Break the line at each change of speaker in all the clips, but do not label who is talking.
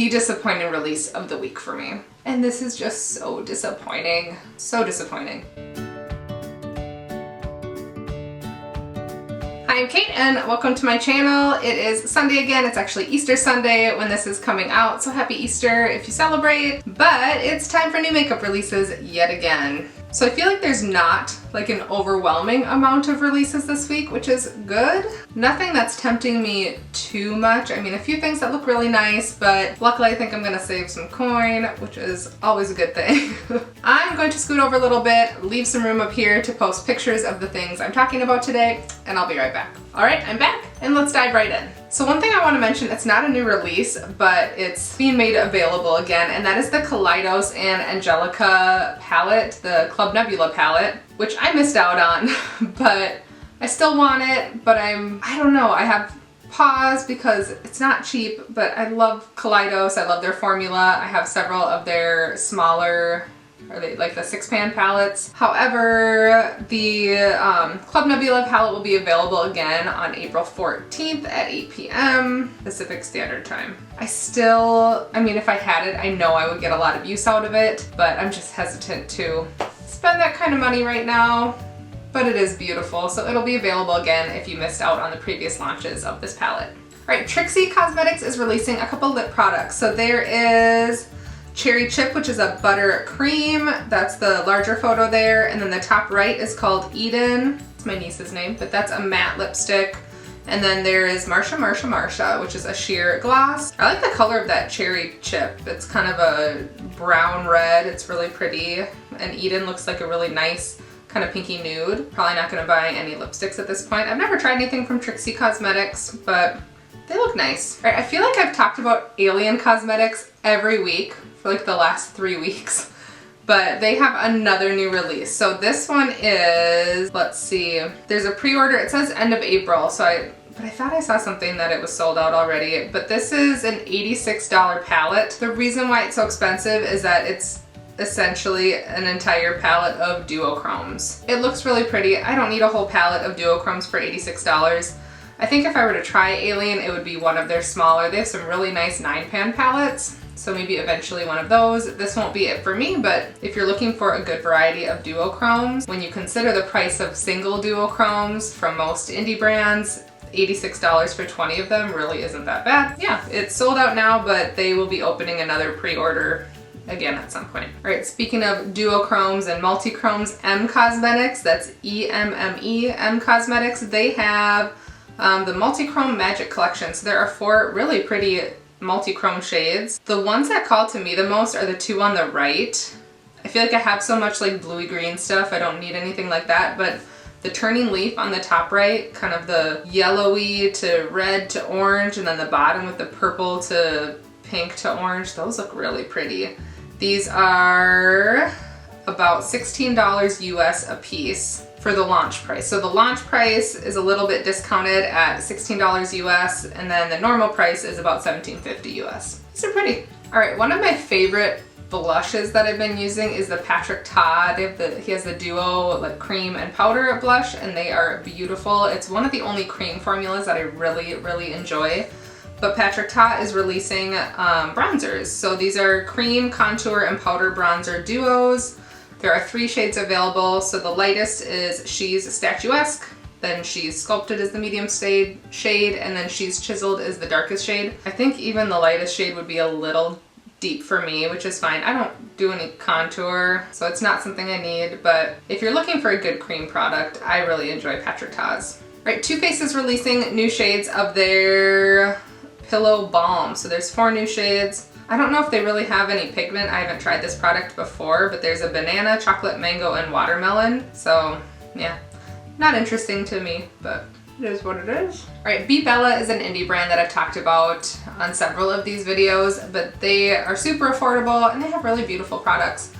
the disappointing release of the week for me. And this is just so disappointing. So disappointing. Hi, I'm Kate and welcome to my channel. It is Sunday again. It's actually Easter Sunday when this is coming out, so happy Easter if you celebrate. But it's time for new makeup releases yet again. So I feel like there's not like an overwhelming amount of releases this week, which is good. Nothing that's tempting me too much. I mean, a few things that look really nice, but luckily I think I'm gonna save some coin, which is always a good thing. I'm going to scoot over a little bit, leave some room up here to post pictures of the things I'm talking about today, and I'll be right back. All right, I'm back, and let's dive right in. So one thing I want to mention, it's not a new release, but it's being made available again, and that is the Kaleidos and Angelica palette, the Club Nebula palette, which I missed out on, but I still want it, but I don't know, I have pause because it's not cheap, but I love Kaleidos, I love their formula. I have several of their smaller, are they like the 6-pan palettes? However, the Club Nebula palette will be available again on April 14th at 8 p.m. Pacific Standard Time. I mean, if I had it, I know I would get a lot of use out of it, but I'm just hesitant to spend that kind of money right now. But it is beautiful, so it'll be available again if you missed out on the previous launches of this palette. All right, Trixie Cosmetics is releasing a couple lip products. So there is Cherry Chip, which is a butter cream. That's the larger photo there. And then the top right is called Eden. It's my niece's name, but that's a matte lipstick. And then there is Marsha, which is a sheer gloss. I like the color of that Cherry Chip. It's kind of a brown red. It's really pretty. And Eden looks like a really nice kind of pinky nude. Probably not gonna buy any lipsticks at this point. I've never tried anything from Trixie Cosmetics, but they look nice. All right, I feel like I've talked about Alien Cosmetics every week for like the last 3 weeks, but they have another new release. So this one is, let's see, there's a pre-order, it says end of April, but I thought I saw something that it was sold out already, but this is an $86 palette. The reason why it's so expensive is that it's essentially an entire palette of duochromes. It looks really pretty. I don't need a whole palette of duochromes for $86. I think if I were to try Alien, it would be one of their smaller. They have some really nice 9-pan palettes, so maybe eventually one of those. This won't be it for me, but if you're looking for a good variety of duochromes, when you consider the price of single duochromes from most indie brands, $86 for 20 of them really isn't that bad. Yeah, it's sold out now, but they will be opening another pre-order again at some point. All right, speaking of duochromes and multichromes, M Cosmetics, that's E-M-M-E, M Cosmetics, they have the Multichrome Magic Collection. So there are 4 really pretty multi-chrome shades. The ones that call to me the most are the 2 on the right. I feel like I have so much like bluey green stuff, I don't need anything like that, but the Turning Leaf on the top right, kind of the yellowy to red to orange, and then the bottom with the purple to pink to orange, those look really pretty. These are about $16 US a piece for the launch price. So the launch price is a little bit discounted at $16 US, and then the normal price is about $17.50 US. These are pretty. All right, one of my favorite blushes that I've been using is the Patrick Ta. He has the duo like cream and powder blush, and they are beautiful. It's one of the only cream formulas that I really, really enjoy. But Patrick Ta is releasing bronzers. So these are cream, contour, and powder bronzer duos. There are 3 shades available. So the lightest is She's Statuesque, then She's Sculpted is the medium shade, and then She's Chiseled is the darkest shade. I think even the lightest shade would be a little deep for me, which is fine. I don't do any contour, so it's not something I need, but if you're looking for a good cream product, I really enjoy Patrick Ta's. Right, Too Faced is releasing new shades of their Pillow Balm. So there's 4 new shades. I don't know if they really have any pigment. I haven't tried this product before, but there's a banana, chocolate, mango, and watermelon. So yeah, not interesting to me, but it is what it is. All right, Be Bella is an indie brand that I've talked about on several of these videos, but they are super affordable and they have really beautiful products.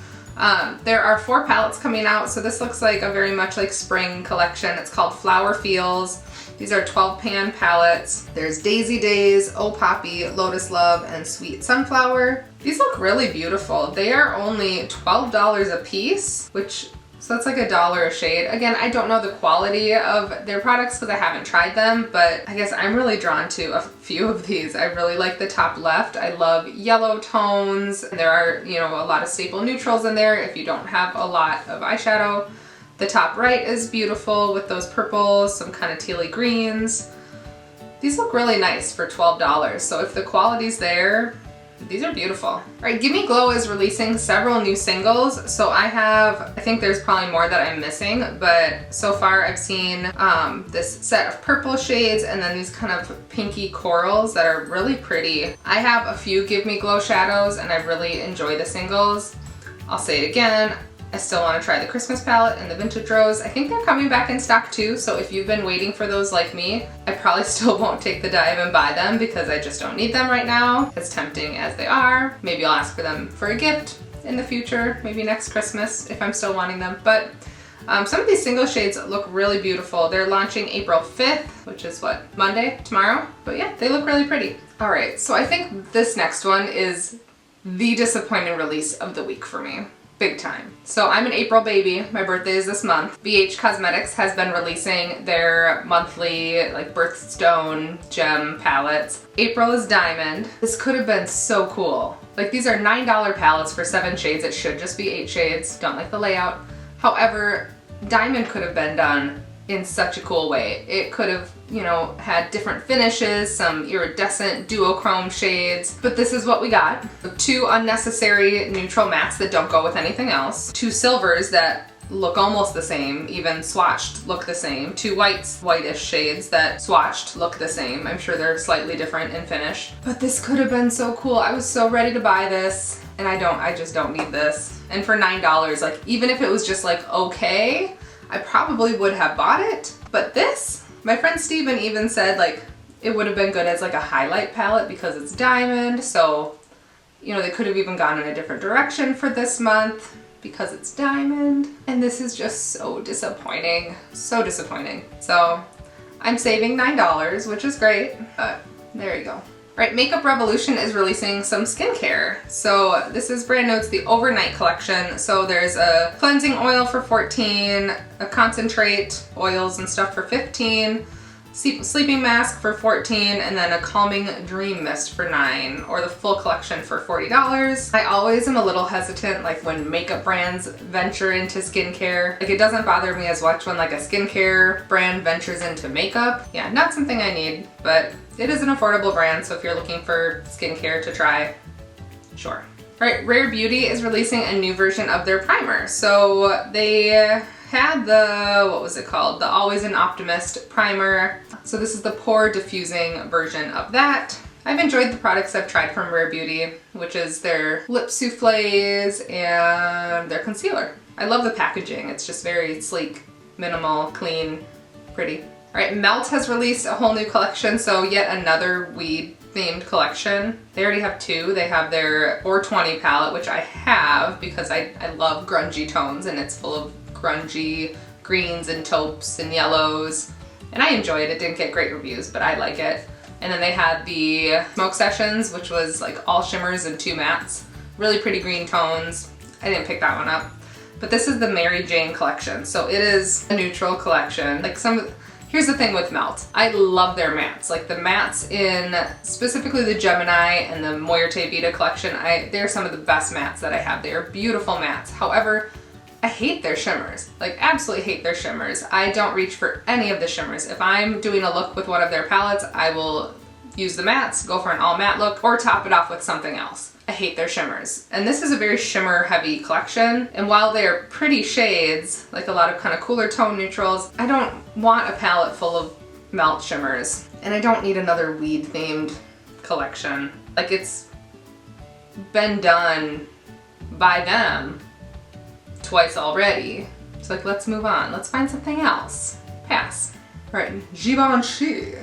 There are 4 palettes coming out, so this looks like a very much like spring collection. It's called Flower Feels. These are 12-pan palettes. There's Daisy Days, Oh Poppy, Lotus Love, and Sweet Sunflower. These look really beautiful. They are only $12 a piece, which So that's like $1 a shade. Again, I don't know the quality of their products because I haven't tried them, but I guess I'm really drawn to a few of these. I really like the top left. I love yellow tones. There are, you know, a lot of staple neutrals in there if you don't have a lot of eyeshadow. The top right is beautiful with those purples, some kind of tealy greens. These look really nice for $12. So if the quality's there, these are beautiful. All right, Gimme Glow is releasing several new singles. So I think there's probably more that I'm missing, but so far I've seen this set of purple shades and then these kind of pinky corals that are really pretty. I have a few Gimme Glow shadows and I really enjoy the singles. I'll say it again, I still want to try the Christmas palette and the Vintage Rose. I think they're coming back in stock too, so if you've been waiting for those like me, I probably still won't take the dive and buy them because I just don't need them right now, as tempting as they are. Maybe I'll ask for them for a gift in the future, maybe next Christmas if I'm still wanting them. But some of these single shades look really beautiful. They're launching April 5th, which is what, Monday, tomorrow? But yeah, they look really pretty. All right, so I think this next one is the disappointing release of the week for me. Big time. So I'm an April baby. My birthday is this month. BH Cosmetics has been releasing their monthly like birthstone gem palettes. April is Diamond. This could have been so cool. Like these are $9 palettes for 7 shades. It should just be 8 shades. Don't like the layout. However, Diamond could have been done in such a cool way. It could have, you know, had different finishes, some iridescent duochrome shades, but this is what we got. 2 unnecessary neutral mattes that don't go with anything else, 2 silvers that look almost the same, even swatched look the same, 2 whitish shades that swatched look the same. I'm sure they're slightly different in finish, but this could have been so cool. I was so ready to buy this, and I just don't need this. And for $9, like even if it was just like okay, I probably would have bought it, but this, my friend Steven even said like it would have been good as like a highlight palette because it's Diamond, so you know they could have even gone in a different direction for this month because it's Diamond, and this is just so disappointing, so disappointing. So I'm saving $9, which is great, but there you go. Right, Makeup Revolution is releasing some skincare. So this is brand new, it's the Overnight collection. So there's a cleansing oil for $14, a concentrate oils and stuff for $15, sleeping mask for $14, and then a calming dream mist for $9, or the full collection for $40. I always am a little hesitant like when makeup brands venture into skincare. Like it doesn't bother me as much when like a skincare brand ventures into makeup. Yeah, not something I need, but it is an affordable brand, so if you're looking for skincare to try, sure. All right, Rare Beauty is releasing a new version of their primer. So they had the, what was it called? The Always an Optimist primer. So this is the pore diffusing version of that. I've enjoyed the products I've tried from Rare Beauty, which is their lip soufflés and their concealer. I love the packaging. It's just very sleek, minimal, clean, pretty. All right, Melt has released a whole new collection, so yet another weed themed collection. They already have 2. They have their 420 palette, which I have because I love grungy tones, and it's full of grungy greens and taupes and yellows, and I enjoy it. It didn't get great reviews, but I like it. And then they had the Smoke Sessions, which was like all shimmers and 2 mattes. Really pretty green tones. I didn't pick that one up. But this is the Mary Jane collection, so it is a neutral collection. Like here's the thing with Melt. I love their mattes. Like the mattes in specifically the Gemini and the Moyerte Vita collection, they're some of the best mattes that I have. They are beautiful mattes. However, I hate their shimmers. Like absolutely hate their shimmers. I don't reach for any of the shimmers. If I'm doing a look with one of their palettes, I will use the mattes, go for an all matte look, or top it off with something else. I hate their shimmers. And this is a very shimmer heavy collection. And while they're pretty shades, like a lot of kind of cooler tone neutrals, I don't want a palette full of Melt shimmers. And I don't need another weed themed collection. Like it's been done by them twice already. So like, let's move on. Let's find something else. Pass. All right, Givenchy.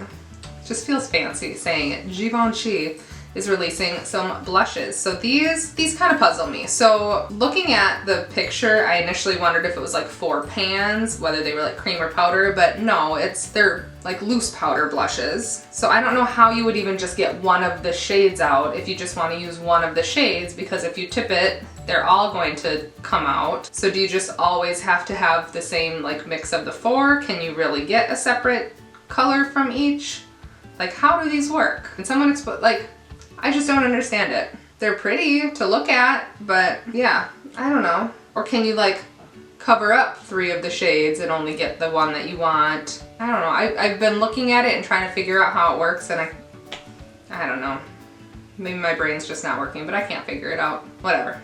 Just feels fancy saying it. Givenchy is releasing some blushes. So these kind of puzzle me. So looking at the picture, I initially wondered if it was like 4 pans, whether they were like cream or powder, but no, they're like loose powder blushes. So I don't know how you would even just get one of the shades out if you just want to use one of the shades, because if you tip it, they're all going to come out. So do you just always have to have the same like mix of the 4? Can you really get a separate color from each? Like, how do these work? And someone like, I just don't understand it. They're pretty to look at, but yeah, I don't know. Or can you like cover up 3 of the shades and only get the one that you want? I don't know. I've been looking at it and trying to figure out how it works, and I don't know. Maybe my brain's just not working, but I can't figure it out. Whatever.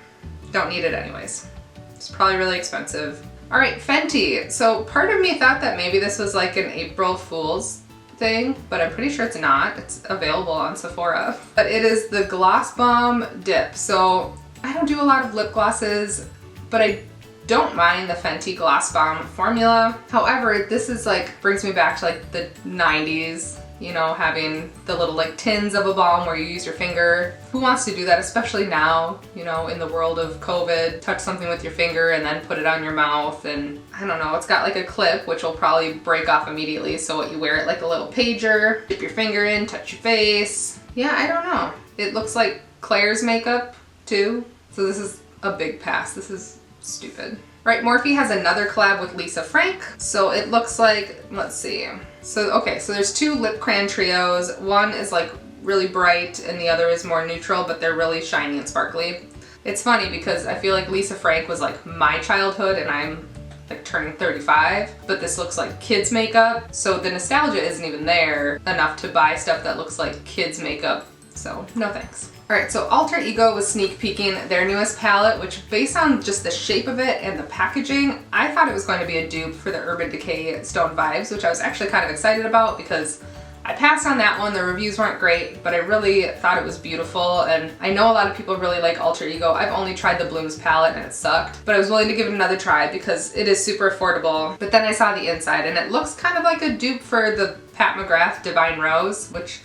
Don't need it anyways. It's probably really expensive. All right, Fenty. So part of me thought that maybe this was like an April Fool's thing, but I'm pretty sure it's not. It's available on Sephora. But it is the Gloss Bomb Dip. So I don't do a lot of lip glosses, but I don't mind the Fenty Gloss Bomb formula. However, this is like, brings me back to like the 90s, you know, having the little like tins of a balm where you use your finger. Who wants to do that, especially now, you know, in the world of COVID? Touch something with your finger and then put it on your mouth, and I don't know, it's got like a clip which will probably break off immediately, so you wear it like a little pager, dip your finger in, touch your face. Yeah, I don't know. It looks like Claire's makeup too, so this is a big pass. This is stupid. Right, Morphe has another collab with Lisa Frank. So it looks like, let's see. So, okay, so there's 2 lip crayon trios. One is like really bright and the other is more neutral, but they're really shiny and sparkly. It's funny because I feel like Lisa Frank was like my childhood and I'm like turning 35, but this looks like kids makeup. So the nostalgia isn't even there enough to buy stuff that looks like kids makeup. So no thanks. All right, so Alter Ego was sneak peeking their newest palette, which based on just the shape of it and the packaging, I thought it was going to be a dupe for the Urban Decay Stone Vibes, which I was actually kind of excited about because I passed on that one. The reviews weren't great, but I really thought it was beautiful, and I know a lot of people really like Alter Ego. I've only tried the Blooms palette and it sucked, but I was willing to give it another try because it is super affordable. But then I saw the inside and it looks kind of like a dupe for the Pat McGrath Divine Rose, which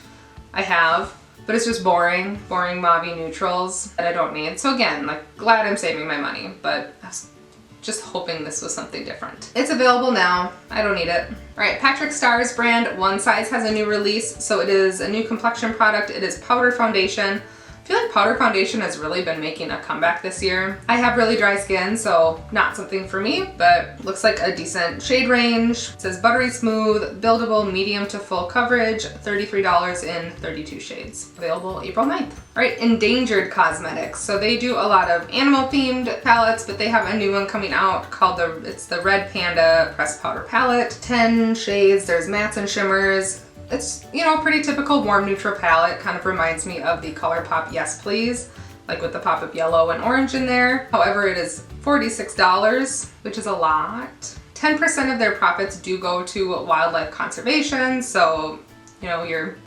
I have. But it's just boring mauve neutrals that I don't need. So again, like, glad I'm saving my money, but I was just hoping this was something different. It's available now. I don't need it. All right, Patrick Starr's brand One Size has a new release. So it is a new complexion product. It is powder foundation. I feel like powder foundation has really been making a comeback this year. I have really dry skin, so not something for me, but looks like a decent shade range. It says buttery smooth, buildable, medium to full coverage, $33 in 32 shades. Available April 9th. All right, Endangered Cosmetics. So they do a lot of animal themed palettes, but they have a new one coming out called it's the Red Panda Pressed Powder Palette. 10 shades, there's mattes and shimmers. It's, you know, pretty typical warm neutral palette. Kind of reminds me of the ColourPop Yes Please, like with the pop-up yellow and orange in there. However, it is $46, which is a lot. 10% of their profits do go to wildlife conservation, so, you know, you're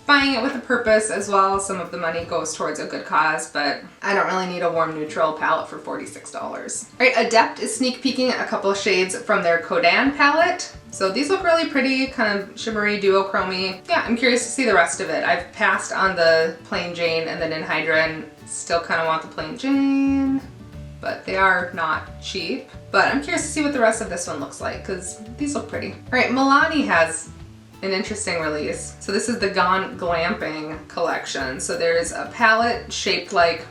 buying it with a purpose as well. Some of the money goes towards a good cause, but I don't really need a warm neutral palette for $46. All right, Adept is sneak peeking a couple of shades from their Kodan palette. So these look really pretty, kind of shimmery, duochromy. Yeah, I'm curious to see the rest of it. I've passed on the Plain Jane and the Ninhydra and still kind of want the Plain Jane, but they are not cheap. But I'm curious to see what the rest of this one looks like because these look pretty. All right, Milani has an interesting release. So this is the Gone Glamping collection. So there's a palette shaped like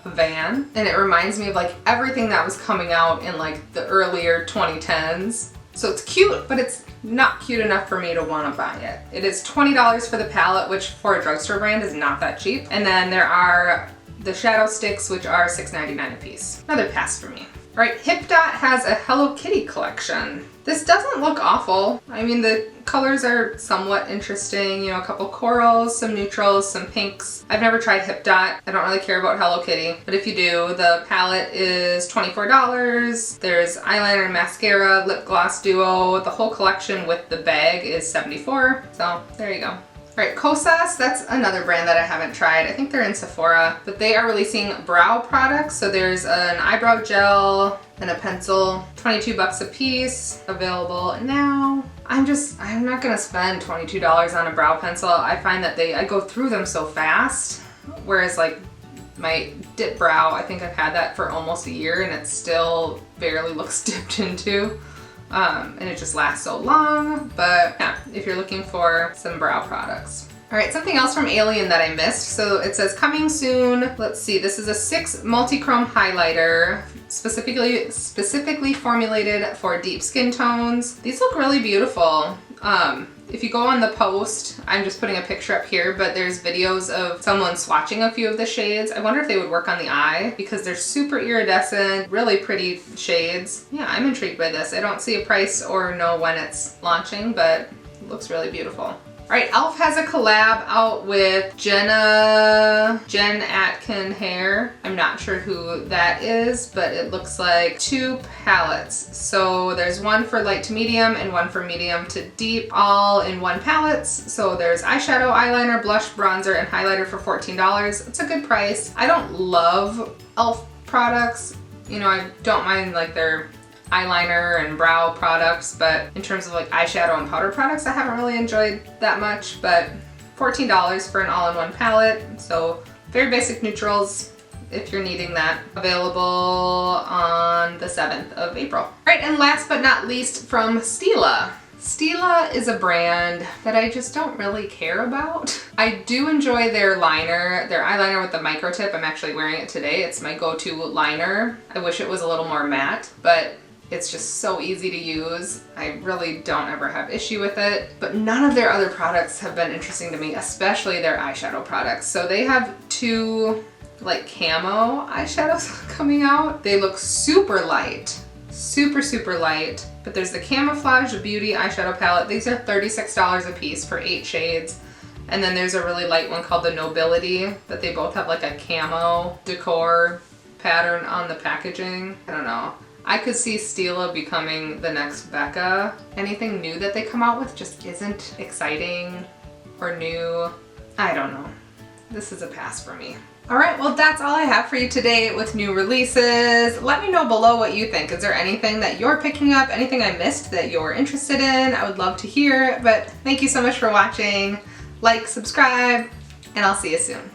a van, and it reminds me of like everything that was coming out in like the earlier 2010s. So it's cute, but it's not cute enough for me to want to buy it. It is $20 for the palette, which for a drugstore brand is not that cheap. And then there are the shadow sticks, which are $6.99 a piece. Another pass for me. All right, Hip Dot has a Hello Kitty collection. This doesn't look awful. I mean, the colors are somewhat interesting. You know, a couple corals, some neutrals, some pinks. I've never tried Hip Dot. I don't really care about Hello Kitty, but if you do, the palette is $24. There's eyeliner, mascara, lip gloss duo. The whole collection with the bag is $74. So there you go. Alright, Kosas, that's another brand that I haven't tried. I think they're in Sephora, but they are releasing brow products. So there's an eyebrow gel and a pencil, 22 bucks a piece, available now. I'm not gonna spend $22 on a brow pencil. I find that I go through them so fast, whereas like my dip brow, I think I've had that for almost a year and it still barely looks dipped into. And it just lasts so long, but yeah, if you're looking for some brow products. All right, something else from Alien that I missed. So it says coming soon. Let's see, this is a 6 multi-chrome highlighter, specifically formulated for deep skin tones. These look really beautiful. If you go on the post, I'm just putting a picture up here, but there's videos of someone swatching a few of the shades. I wonder if they would work on the eye because they're super iridescent, really pretty shades. Yeah, I'm intrigued by this. I don't see a price or know when it's launching, but it looks really beautiful. All right, e.l.f. has a collab out with Jen Atkin Hair. I'm not sure who that is, but it looks like 2 palettes. So there's one for light to medium and one for medium to deep, all in 1 palette. So there's eyeshadow, eyeliner, blush, bronzer, and highlighter for $14. It's a good price. I don't love e.l.f. products. You know, I don't mind like their eyeliner and brow products, but in terms of like eyeshadow and powder products, I haven't really enjoyed that much, but $14 for an all-in-one palette. So very basic neutrals if you're needing that. Available on the 7th of April. All right, and last but not least from Stila. Stila is a brand that I just don't really care about. I do enjoy their liner, their eyeliner with the micro tip. I'm actually wearing it today. It's my go-to liner. I wish it was a little more matte, but it's just so easy to use. I really don't ever have issue with it, but none of their other products have been interesting to me, especially their eyeshadow products. So they have 2 like camo eyeshadows coming out. They look super light, super light, but there's the Camouflage Beauty eyeshadow palette. These are $36 a piece for 8 shades. And then there's a really light one called the Nobility, but they both have like a camo decor pattern on the packaging. I don't know. I could see Stila becoming the next Becca. Anything new that they come out with just isn't exciting or new. I don't know. This is a pass for me. All right, well that's all I have for you today with new releases. Let me know below what you think. Is there anything that you're picking up, anything I missed that you're interested in? I would love to hear, but thank you so much for watching. Like, subscribe, and I'll see you soon.